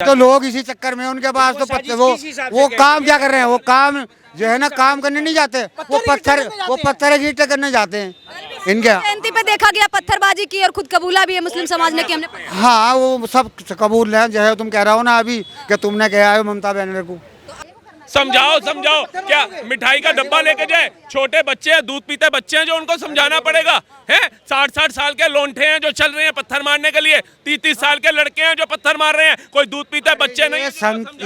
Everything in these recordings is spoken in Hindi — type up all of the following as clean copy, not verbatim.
तो लोग इसी चक्कर में उनके पास तो पत्थर वो काम क्या कर रहे हैं, वो काम जो है ना काम करने नहीं जाते, वो पत्थर ईंटें करने जाते हैं इनके। जयंती पे देखा गया पत्थरबाजी की और खुद कबूला भी है मुस्लिम समाज ने कि हमने। हाँ वो सब कबूल है, जो है तुम कह रहा हो ना अभी कि तुमने कहा है ममता बनर्जी को। समझाओ समझाओ, क्या मिठाई का डब्बा लेके जाए? छोटे बच्चे हैं, दूध पीते बच्चे हैं जो उनको समझाना पड़ेगा? हैं 60-60 साल के लोंठे हैं जो चल रहे हैं पत्थर मारने के लिए, 30-30 साल के लड़के हैं जो पत्थर मार रहे हैं, कोई दूध पीते बच्चे नहीं।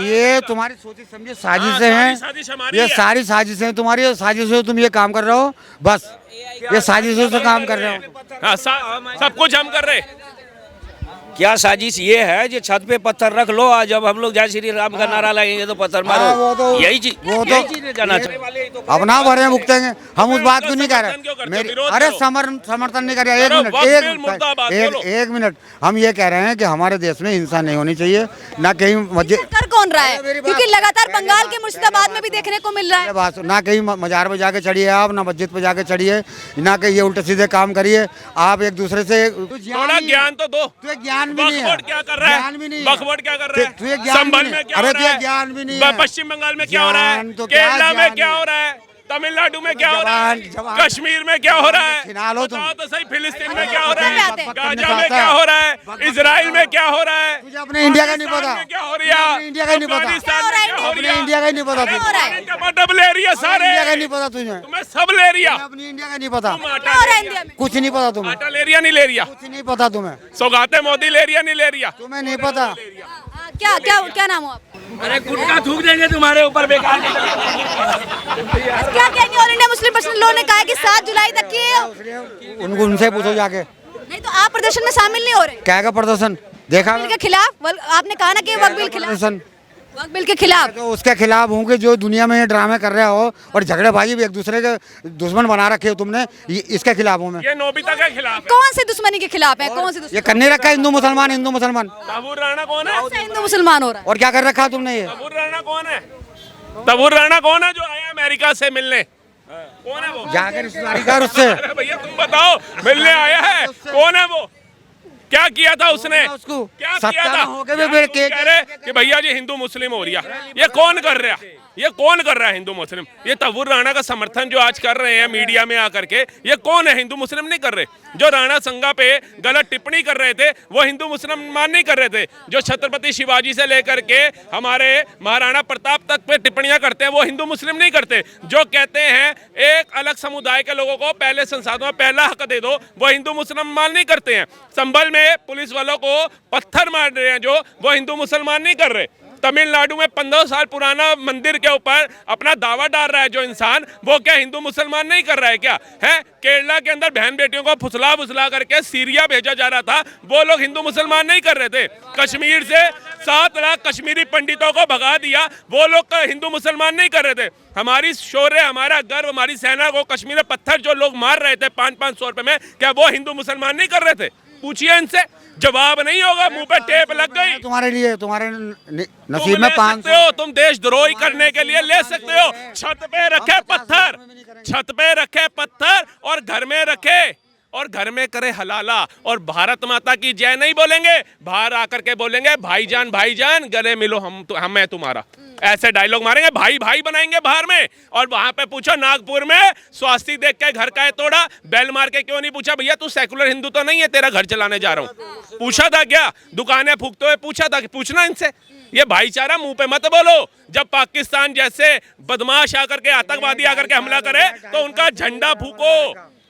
ये तुम्हारी सोची समझी साजिशें हैं, ये सारी साजिशें हैं तुम्हारी, साजिशों से तुम ये काम कर रहे हो, बस ये साजिशों से काम कर रहे हो। हाँ सब कुछ हम कर रहे हैं। क्या साजिश ये है जो छत पे पत्थर रख लो, आज जब हम लोग जय श्री राम का नारा लगेंगे तो पत्थर मारो, यही चीज जाना चाहिए। अब ना भरे भुगतेंगे, हम उस बात को नहीं कह रहे। अरे समर्थन नहीं कर रहे, एक मिनट हम ये कह रहे हैं कि हमारे देश में हिंसा नहीं होनी चाहिए, ना कहीं मस्जिद कर कौन रहा है, क्योंकि लगातार बंगाल के मुर्शिदाबाद में भी देखने को मिल रहा है। ना कहीं मजार पे जाके चढ़िए आप, ना मस्जिद पे जाके चढ़िए, ना कहीं ये उल्टे सीधे काम करिए आप एक दूसरे से। थोड़ा ज्ञान तो दो। ज्ञान भी नहीं है, क्या कर रहा है? ज्ञान भी नहीं है, बकवाट क्या कर रहा है? संभल में क्या हो रहा है? ज्ञान भी नहीं है, पश्चिम बंगाल में क्या हो रहा है? केरला में क्या हो रहा है? तमिलनाडु में क्या हो रहा है? कश्मीर में क्या हो रहा है? बताओ तो सही, फिलिस्तीन में क्या हो रहा है? गाजा में क्या हो रहा है? इजराइल में क्या हो रहा है? तुझे अपने इंडिया का नहीं पता, क्या हो रहा है? इंडिया का नहीं पता, अपने इंडिया का नहीं पता, टमाटर ले रही है सारे, इंडिया का नहीं पता तुझे, तुम्हें सब ले रही है, अपनी इंडिया का नहीं पता, कुछ नहीं पता तुम्हें, आटा ले रही है नहीं ले रही है, कुछ नहीं पता तुम्हें, सौगाते मोदी ले रही है नहीं ले रही है, तुम्हें नहीं पता। क्या क्या क्या नाम हो आप? अरे गुटखा थूक देंगे तुम्हारे ऊपर बेकार। क्या कहेंगे? All India Muslim personal law ने कहा है कि 7 जुलाई तक की उनको उनसे पूछो जाके। नहीं तो आप प्रदर्शन में शामिल नहीं हो रहे? क्या का प्रदर्शन देखा बिल के खिलाफ? आपने कहा ना कि वक्फ बिल खिलाफ, प्रदर्शन वक्फ बिल के खिलाफ, तो उसके खिलाफ हूँ कि जो दुनिया में ये ड्रामे कर रहे हो और झगड़ेबाजी भी एक दूसरे के दुश्मन बना रखे हो तुमने, इसके खिलाफ हूँ मैं। ये नोबिता के खिलाफ है। कौन से दुश्मनी के खिलाफ है? कौन से ये करने रखा है हिंदू मुसलमान तबूर राणा कौन है? हिंदू मुसलमान हो रहा है? और क्या कर रखा है तुमने? ये तबूर राणा कौन है? तबूर राणा कौन है जो आया अमेरिका से मिलने? कौन है वो? जाकर रिश्तेदारी कर उससे। अरे भैया तुम बताओ, मिलने आया है, कौन है वो? क्या किया था उसने? क्या किया था? कह रहे कि भैया जी हिंदू मुस्लिम हो रहा, ये कौन कर रहा है? ये कौन कर रहा है हिंदू मुस्लिम? ये तबूर राणा का समर्थन जो आज कर रहे हैं मीडिया में आकर के, ये कौन है? हिंदू मुस्लिम नहीं कर रहे। जो राणा संगा पे गलत टिप्पणी कर रहे थे वो हिंदू मुसलमान नहीं कर रहे थे। जो छत्रपति शिवाजी से लेकर के हमारे महाराणा प्रताप तक पे टिप्पणियां करते हैं वो हिंदू मुस्लिम नहीं करते। जो कहते हैं एक अलग समुदाय के लोगों को पहले संसाधनों में पहला हक दे दो, वो हिंदू मुसलमान नहीं करते हैं। संभल में पुलिस वालों को पत्थर मार रहे हैं जो, वो हिंदू मुसलमान नहीं कर रहे। तमिलनाडु में 15 साल पुराना मंदिर के ऊपर अपना दावा डाल रहा है जो इंसान, वो क्या हिंदू मुसलमान नहीं कर रहा है क्या? है केरला के अंदर बहन बेटियों को फुसला करके सीरिया भेजा जा रहा था, वो लोग हिंदू मुसलमान नहीं कर रहे थे। कश्मीर से 7 लाख कश्मीरी पंडितों को भगा दिया, वो लोग हिंदू मुसलमान नहीं कर रहे थे। हमारी शौर्य, हमारा गर्व, हमारी सेना को कश्मीर में पत्थर जो लोग मार रहे थे 500-500 रुपए में, क्या वो हिंदू मुसलमान नहीं कर रहे थे? पूछिए इनसे, जवाब नहीं होगा। मुंह पे टेप लग गई। तुम्हारे लिए तुम्हारे नसीब में 500 हो, तुम देशद्रोही करने के लिए ले सकते हो। छत पे रखे पत्थर, छत पे रखे पत्थर और घर में रखे और घर में करे हलाला और भारत माता की जय नहीं बोलेंगे, बाहर आकर के बोलेंगे भाईजान भाईजान गले मिलो, हम मैं तुम्हारा, ऐसे डायलॉग मारेंगे, भाई भाई बनाएंगे बाहर में। और वहां पे पूछो नागपुर में स्वास्थ्य देख के घर का है तोड़ा, बेल मार के क्यों नहीं पूछा भैया तू सेकुलर हिंदू तो नहीं है, तेरा घर चलाने जा रहा हूँ? पूछा था क्या? दुकानें फूकते हुए पूछा था कि पूछना इनसे। ये भाईचारा मुंह पे मत बोलो। जब पाकिस्तान जैसे बदमाश आकर के आतंकवादी आकर के हमला करे तो उनका झंडा फूको,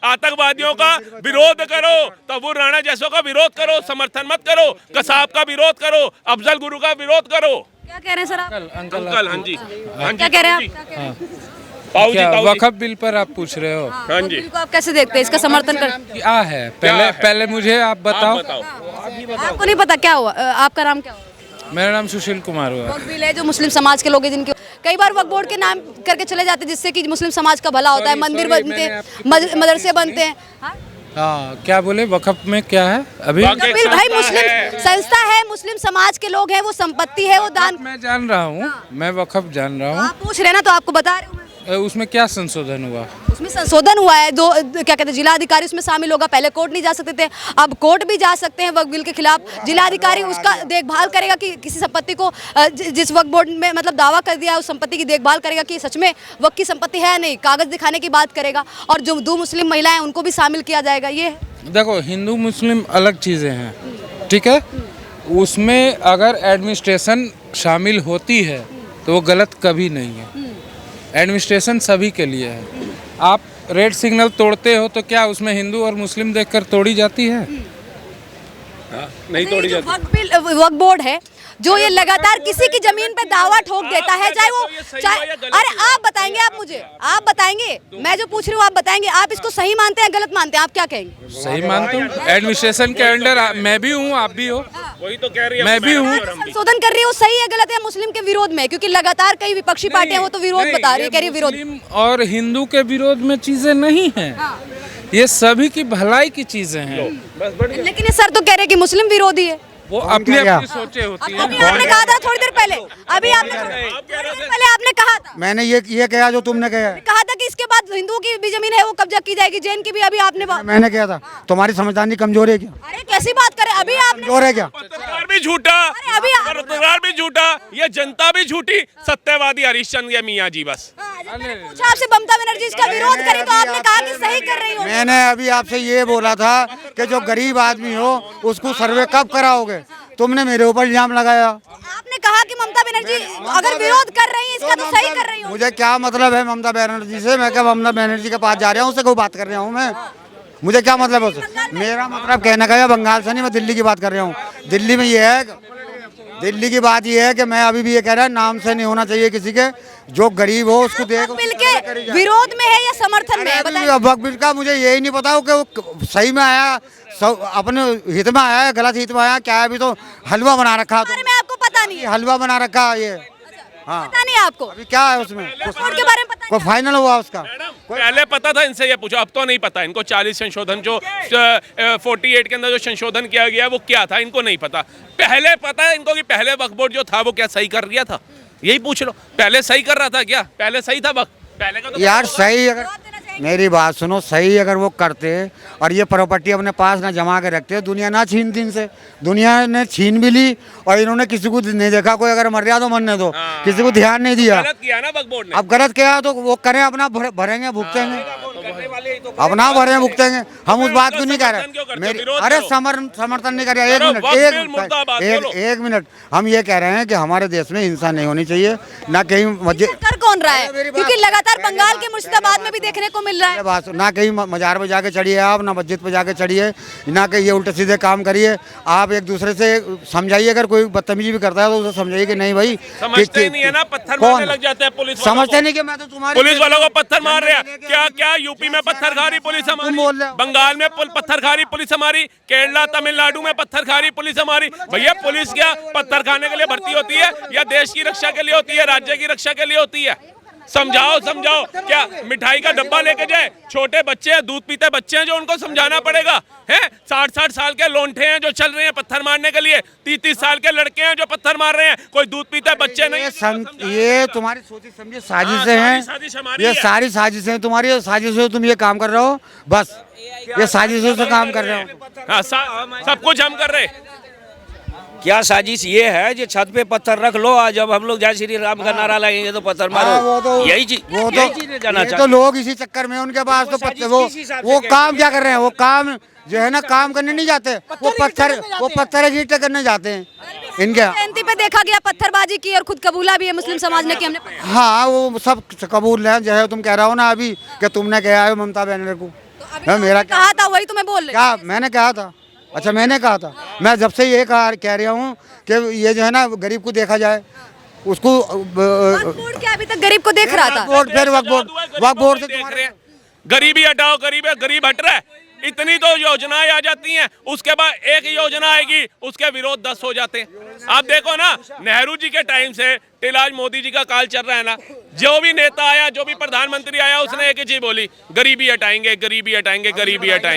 आतंकवादियों का विरोध करो, तबूर राणा जैसों का विरोध करो, समर्थन मत करो। कसाब का विरोध करो, अफजल गुरु का विरोध करो। क्या कह रहे हैं सर आप? अंकल हाँ जी, क्या कह रहे हैं आप? क्या वक्फ बिल पर आप पूछ रहे हो? हाँ जी, को आप कैसे देखते हैं? इसका समर्थन कर क्या है? पहले मुझे आप बताओ। आपको नहीं पता क्या हुआ? आपका नाम क्या हुआ? मेरा नाम सुशील कुमार हुआ। वक्फ बिल है जो मुस्लिम समाज के लोग हैं, जिनके कई बार वक्फ बोर्ड के नाम करके चले जाते हैं जिससे कि मुस्लिम समाज का भला होता है, मंदिर बनते हैं, मदरसे बनते हैं। हाँ क्या बोले? वक्फ में क्या है अभी? भाई मुस्लिम संस्था है, मुस्लिम समाज के लोग हैं, वो संपत्ति है, वो दान। मैं जान रहा हूँ, मैं वक्फ जान रहा हूँ। आप पूछ रहे हैं ना तो आपको बता रहे हूँ। उसमें क्या संशोधन हुआ? उसमें संशोधन हुआ है, दो क्या कहते हैं जिला अधिकारी उसमें शामिल होगा। पहले कोर्ट नहीं जा सकते थे, अब कोर्ट भी जा सकते हैं वक्फ बिल के खिलाफ। जिला अधिकारी उसका देखभाल करेगा कि किसी संपत्ति को जिस वक्फ बोर्ड में मतलब दावा कर दिया है उस संपत्ति की देखभाल करेगा कि सच में वक्फ की संपत्ति है नहीं, कागज दिखाने की बात करेगा। और जो दो मुस्लिम महिलाएं उनको भी शामिल किया जाएगा। ये देखो, हिंदू मुस्लिम अलग चीज़ें हैं, ठीक है। उसमें अगर एडमिनिस्ट्रेशन शामिल होती है तो वो गलत कभी नहीं है। एडमिनिस्ट्रेशन सभी के लिए है। आप रेड सिग्नल तोड़ते हो तो क्या उसमें हिंदू और मुस्लिम देखकर तोड़ी जाती है? नहीं तोड़ी जाती। वक्फ बोर्ड है जो ये लगातार किसी की जमीन पे दावा ठोक देता है, चाहे वो अरे आप बताएंगे, आप मुझे आप बताएंगे, मैं जो पूछ रही हूँ आप बताएंगे, आप इसको सही मानते हैं गलत मानते हैं? आप क्या कहेंगे? सही मानता हूँ। एडमिनिस्ट्रेशन के अंडर मैं भी हूँ, आप भी हो, वही तो कह रही है, मैं भी हूँ। संशोधन कर रही है वो सही है गलत है मुस्लिम के विरोध में? क्योंकि लगातार कई विपक्षी पार्टियां वो तो विरोध बता रही है, कह रही है विरोध। मुस्लिम और हिंदू के विरोध में चीजें नहीं है, ये सभी की भलाई की चीजें हैं। लेकिन ये सर तो कह रहे हैं कि मुस्लिम विरोधी है। वो अपनी अपनी सोचे होती है। अभी आपने कहा था थोड़ी देर पहले, अभी आपने पहले आपने कहा था, मैंने ये कहा जो तुमने कहा था कि इसके बाद हिंदुओं की भी जमीन है वो कब्जा की जाएगी, जैन की भी। अभी आपने मैंने कहा था। तुम्हारी समझदारी कमजोर है क्या? अरे कैसी बात करें, अभी आपने कमजोर है क्या? पत्रकार भी झूठा, पत्रकार भी झूठा, ये जनता भी झूठी, सत्यवादी हरिश्चंद्र या मियाँ जी बस। पूछा आपसे ममता बनर्जी इसका विरोध करी तो आपने कहा कि सही कर रही हो। मैंने अभी आपसे ये बोला था कि जो गरीब आदमी हो उसको सर्वे कब कराओगे? तुमने मेरे ऊपर इल्जाम लगाया। आपने कहा कि ममता बनर्जी अगर विरोध कर रही है इसका तो सही कर रही हो। मुझे क्या मतलब है ममता बनर्जी से? मैं क्या ममता बनर्जी के पास जा रहा हूँ, उससे कोई बात कर रहा हूँ मैं? मुझे क्या मतलब है उससे? मेरा मतलब कहने का है बंगाल से नहीं, मैं दिल्ली की बात कर रहा हूँ। दिल्ली में ये है, दिल्ली की बात ये है कि मैं अभी भी ये कह रहा नाम से नहीं होना चाहिए किसी के, जो गरीब हो उसको देखो। बिल के विरोध में है या समर्थन में है बताइए? वक्फ बिल का मुझे यही नहीं पता कि वो सही में आया, अपने हित में आया है, गलत हित में आया क्या है? अभी तो हलवा बना रखा, बारे में आपको पता नहीं है? हलवा बना रखा ये। हाँ, पता नहीं है आपको? अभी क्या है उसमें? कोर्ट के बारे में पता कोई फाइनल हुआ उसका? पहले पता था, इनसे ये पूछो, अब तो नहीं पता इनको। 40 संशोधन जो 48 के अंदर जो संशोधन किया गया वो क्या था इनको नहीं पता। पहले पता है इनको कि पहले वक्फ बोर्ड जो था वो क्या सही कर रहा था? यही पूछ लो, पहले सही कर रहा था क्या? पहले सही था वक्फ? पहले का तो यार सही, अगर मेरी बात सुनो, सही अगर वो करते और ये प्रॉपर्टी अपने पास ना जमा के रखते, दुनिया ना छीनती इनसे। दुनिया ने छीन भी ली और इन्होंने किसी को नहीं देखा, कोई अगर मर गया तो मरने दो, किसी को ध्यान नहीं दिया। गलत किया ना वक्फ बोर्ड ने। अब गलत किया तो वो करें, अपना भरेंगे भुगतेंगे, अपना भरेंगे भुगतेंगे। हम उस बात को नहीं कह रहे मेरी, अरे समर्थन नहीं कर रहे। एक मिनट, हम ये कह रहे हैं कि हमारे देश में हिंसा नहीं होनी चाहिए, ना कहीं मस्जिद। कर कौन रहा है? क्योंकि लगातार बंगाल के मुर्शिदाबाद में भी देखने को मिल रहा है। बात ना कहीं मजार पे जाके चढ़िए आप, ना मस्जिद पे जाके चढ़िए, ना कहीं ये उल्टे सीधे काम करिए। आप एक दूसरे से समझाइए, अगर कोई बदतमीजी भी करता है तो उसे समझाइए कि नहीं भाई। समझते नहीं है ना, पत्थर मारने लग जाते हैं पुलिस। समझते नहीं कि मैं तो तुम्हारी पुलिस वालों को पत्थर मार रहे हैं। क्या क्या यूपी में पत्थरखारी पुलिस हमारी, बंगाल में पत्थरखारी पुलिस हमारी, केरला तमिलनाडु में पत्थरखारी पुलिस हमारी। भैया पुलिस क्या पत्थर खाने के लिए भर्ती होती है या देश की रक्षा के लिए होती है, राज्य की रक्षा के लिए होती है? समझाओ समझाओ। क्या मिठाई का डब्बा लेके जाए? छोटे बच्चे हैं, दूध पीते बच्चे हैं जो उनको समझाना पड़ेगा? हैं 60-60 साल के लोंठे हैं जो चल रहे हैं पत्थर मारने के लिए, 30-30 साल के लड़के हैं जो पत्थर मार रहे हैं, कोई दूध पीते बच्चे नहीं। ये तुम्हारी सोची समझी साजिशें हैं, ये सारी साजिशें तुम्हारी साजिशों तुम ये काम कर रहे हो, बस ये साजिशों से काम कर रहे हो। हाँ, सब कुछ हम कर रहे। क्या साजिश ये है जो छत पे पत्थर रख लो, आज जब हम लोग जय श्री राम का नारा लगेंगे तो पत्थर मारो, यही चीज जाना तो लोग इसी चक्कर में उनके पास तो पत्थर, वो काम क्या कर रहे हैं? वो काम जो है ना, काम करने नहीं जाते, वो पत्थर ईंटें करने जाते हैं। इनके जयंती पे देखा गया पत्थरबाजी की और खुद कबूला भी है मुस्लिम समाज ने कि हमने। हाँ, वो सब कबूल है। जो है तुम कह रहा हो ना अभी कि तुमने कहा है ममता बनर्जी को, मेरा कहा था वही तो मैं बोल रही। क्या मैंने कहा था? अच्छा, मैंने कहा था। मैं जब से ये कह रहा हूँ कि ये जो है ना गरीब को देखा जाए, उसको वक्फ बोर्ड क्या अभी तक गरीब को देख रहा था? वक्फ बोर्ड से देख रहे हैं, गरीबी हटाओ, गरीब हट रहा है। इतनी तो योजनाएं आ जाती हैं, उसके बाद एक योजना आएगी उसके विरोध 10 हो जाते हैं। आप देखो ना, नेहरू जी के टाइम से टिल आज मोदी जी का काल चल रहा है ना, जो भी नेता आया, जो भी प्रधानमंत्री आया, उसने एक ही चीज बोली, गरीबी हटाएंगे, गरीबी हटाएंगे, गरीबी हटाएंगे।